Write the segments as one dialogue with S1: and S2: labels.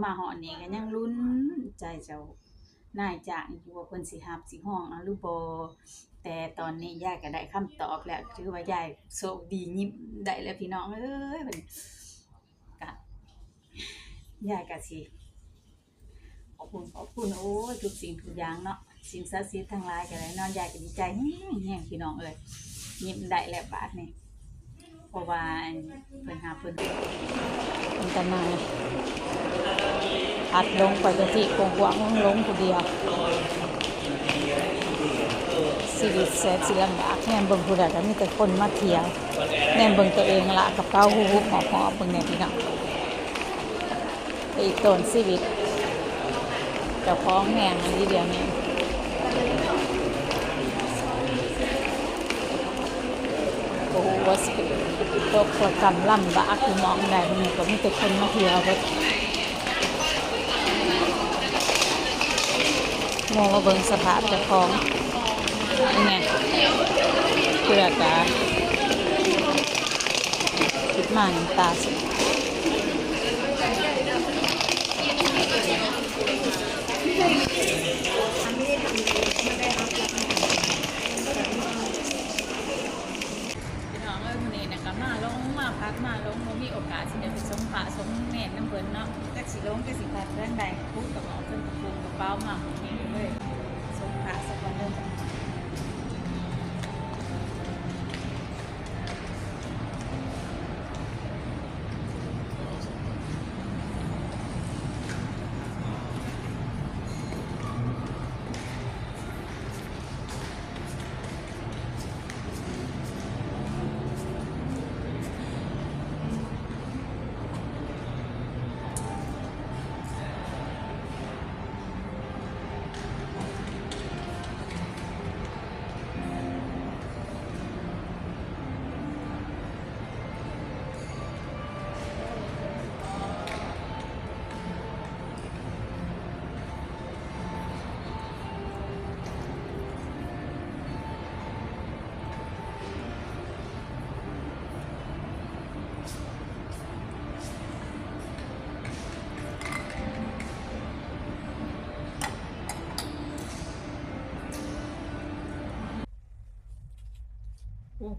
S1: มาฮอดนี่ก็ยังลุ้นใจเจ้านายจ้างอยู่ว่าเพิ่นสิรับสิฮ้องเอาหรือบ่แต่ตอนนี้ยายก็ได้คำตอบแล้วถือว่ายายโชคดียิ้มได้แล้วพี่น้องเอ้ยบัดนี้ก็ยายก็สิขอบคุณโอ้ยทุกสิ่งทุกอย่างเนาะสิ่งศักดิ์สิทธิ์ทั้งหลายก็ได้เนาะยายก็ดีใจแฮงๆพี่น้องเอ้ยยิ้มได้แล้วบาดนี้เพราะว่าเพิ่นหาเพิ่นก็มาอัดลงไปกะทิกวางลงผู้เดียวชีวิตแสนสิลำบากแน่เบิ่งผู้ใดก็มีแต่คนมาเที่ยวแน่เบิ่งตัวเองละกระเป๋าหุบหอบๆเบิ่งแน่พี่น้องอีกต้นชีวิตเจ้าของแม่งอันนี้เดียวนี้โอ้โหว่าสิตกประกำลำบากคือมองได้มันก็มีแต่คนมาเที่ยวเบิดมองมาเบิ่งสภาพเจ้าของนี่ไงเพื่อกาคิดมาน้ำตาสิพี่น้องเอ้ยมื้อนี้น่ะก็มาพักมาลงบ่มีโอกาสสิได้ไปส่งพระส่งแม่นำเพิ่นเนาะจักสิลงจักสิพักเรื่องใดพุกกับเอาเพิ่นกระปุกกระเป๋ามาหมดนี้เลยส่งพระสักวันเด้อ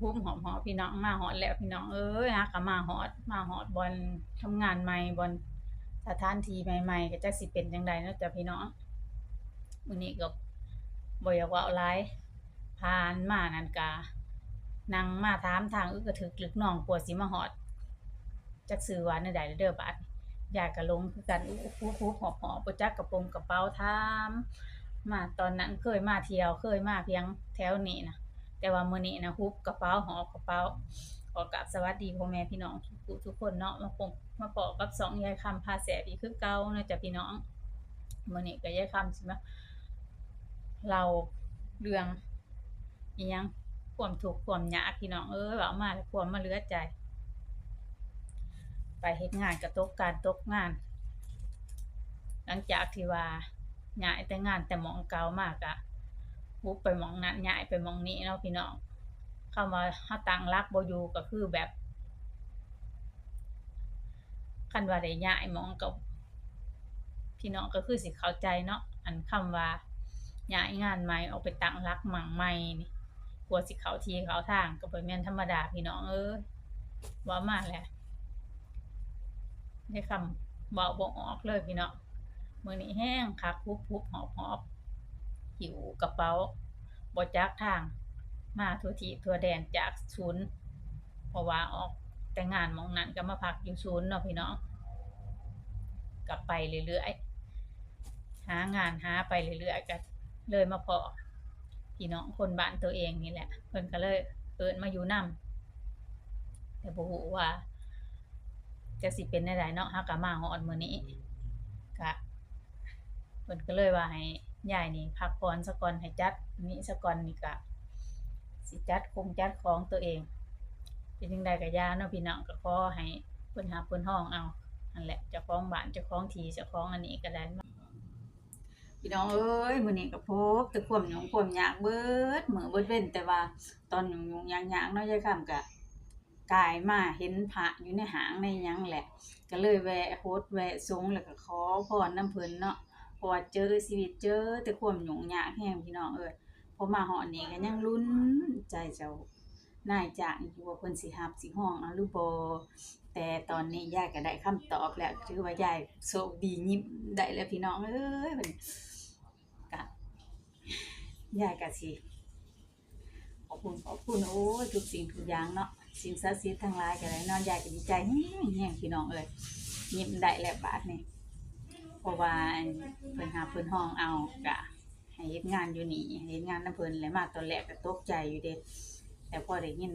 S1: คุ้มหอมหอพี่น้องมาหอดแล้วพี่น้องเอ้ยฮักก็มาหอดบอนทำงานใหม่บอนสถานที่ใหม่ๆก็จักสิเป็นจังไดเนาะจ้ะพี่น้องมื้อนี้ก็บ่อยากเว้าหลายผ่านมานั่นก็นั่งมาถามทางอึกกระทึกลึกน้องกว่าสิมาฮอดจักชื่อว่าแนวใดเด้อบัดญาติก็หลงคือกันอู้ๆหอบๆบ่จักกระโปรงกระเป๋าถามมาตอนนั้นเคยมาเที่ยวเคยมาเพียงแถวนี้นะ แต่ว่ามื้อนี้นะฮุบกระเป๋าหอบกระเป๋าขอกราบสวัสดีพ่อแม่พี่น้องทุกผู้ทุกคนเนาะมาพบกับสองยายคำพาแซ่บอีกคือเก่าเนาะจ้ะพี่น้องมื้อนี้ก็ยายคำสิมาเล่าเรื่องอิหยังความทุกข์ความยากพี่น้องเอ้ยเว้ามาแล้วความมาเหลือใจไปเฮ็ดงานก็ตกการตกงานหลังจากที่ว่าย้ายแต่งานแต่หม้องเก่ามาก็วุบไปหม้องนั้นย้ายไปหม้องนี้เนาะพี่น้อง คำว่าเราตั้งหลักบ่อยู่ก็คือแบบคันว่าได้ย้ายหม้องก็พี่น้องก็คือสิเข้าใจเนาะอันคำว่าย้ายงานใหม่ออกไปตั้งหลักหม้องใหม่นี่กว่าสิเข้าที่เข้าทางก็บ่แม่นธรรมดาพี่น้องเอ้ยเว้ามาแล้วได้คำเว้าบ่ออกเลยพี่น้องมื้อนี้แรงคักฮุบๆหอบๆหิวกระเป๋าบ่จักทางมาทั่วทิ่ทั่วแดนจากศูนย์เพราะว่าออกแต่งานหม้องนั้นก็มาพักอยู่ศูนย์เนาะพี่น้องก็ไปเรื่อยๆหางานหาไปเรื่อยๆก็เลยมาพ้อพี่น้องคนบ้านตัวเองนี่แหละเพิ่นก็เลยเอิ้นมาอยู่นำแต่บ่ฮู้ว่าจักสิเป็นแนวใดเนาะเราก็มาฮอดมื้อนี้ก็เพิ่นก็เลยว่าให้ย้ายนี่พักผ่อนซะก่อนให้จัดนี้ซะก่อนนี่ก็สิจัดคงจัดของตัวเองเป็นจั่งใดก็อย่าเนาะพี่น้องก็ขอให้เพิ่นฮักเพิ่นฮ้องเอานั่นแหละเจ้าของบ้านเจ้าของที่เจ้าของอันนี้ก็ได้ พี่น้องเอ้ยมื้อนี้ก็พบแต่ความยุ่งความยากเบิดมื้อเบิดเว้นแต่ว่าตอนยุ่งๆยากๆเนาะยายค่ำก็ กายมาเห็นพระอยู่ในหางในหยังแหละ ก็เลยแวะโฮสต์แวะสงแล้วก็ขอพรนำเพิ่นเนาะเพราะว่าเจอชีวิตเจอแต่ความยุ่งยากแรงพี่น้องเอ้ยพอมาฮอดนี่ก็ยังลุ้นใจเจ้านายจ้างอยู่ว่าเพิ่นสิรับสิฮ้องเอาหรือบ่แต่ตอนนี้ยายก็ได้คำตอบแล้วถือว่ายายโชคดียิ้มได้แล้วพี่น้องเอ้ยบัดนี้ก็ยายก็สิ ขอบคุณโอ้ยทุกสิ่งทุกอย่างเนาะสิ่งศักดิ์สิทธิ์ทั้งหลายก็ได้เนาะยายก็ดีใจแฮงๆพี่น้องเอ้ยยิ้มได้แล้วบาดนี้เพราะว่าอันเพิ่นหาเพิ่นฮ้องเอาก็ให้เฮ็ดงานอยู่นี่ให้เฮ็ดงานนำเพิ่นแหละมาตอนแรกก็ตกใจอยู่เดะแต่พอได้ยิน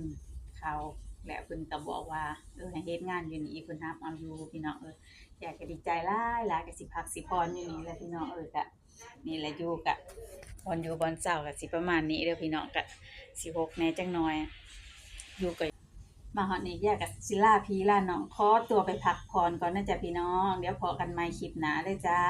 S1: ข่าวแล้วเพิ่นก็บอกว่าให้เฮ็ดงานอยู่นี่เพิ่นรับเอาอยู่พี่น้องเอ้ยยายก็ดีใจหลายหลายก็สิพักสิพรอยู่นี่แหละพี่น้องเอ้ยก็นี่แหละอยู่ก็บ่อนอยู่บ่อนเช้าก็สิประมาณนี้เด้อพี่น้องก็ สิหกแหน่จังน้อยอยู่ก็มาฮอดนี้ยายก็สิลาพี่ลาน้องขอตัวไปพักผ่อนก่อนนะจ๊ะพี่น้องเดี๋ยวพอกันใหม่คลิปหน้าเด้อจ้า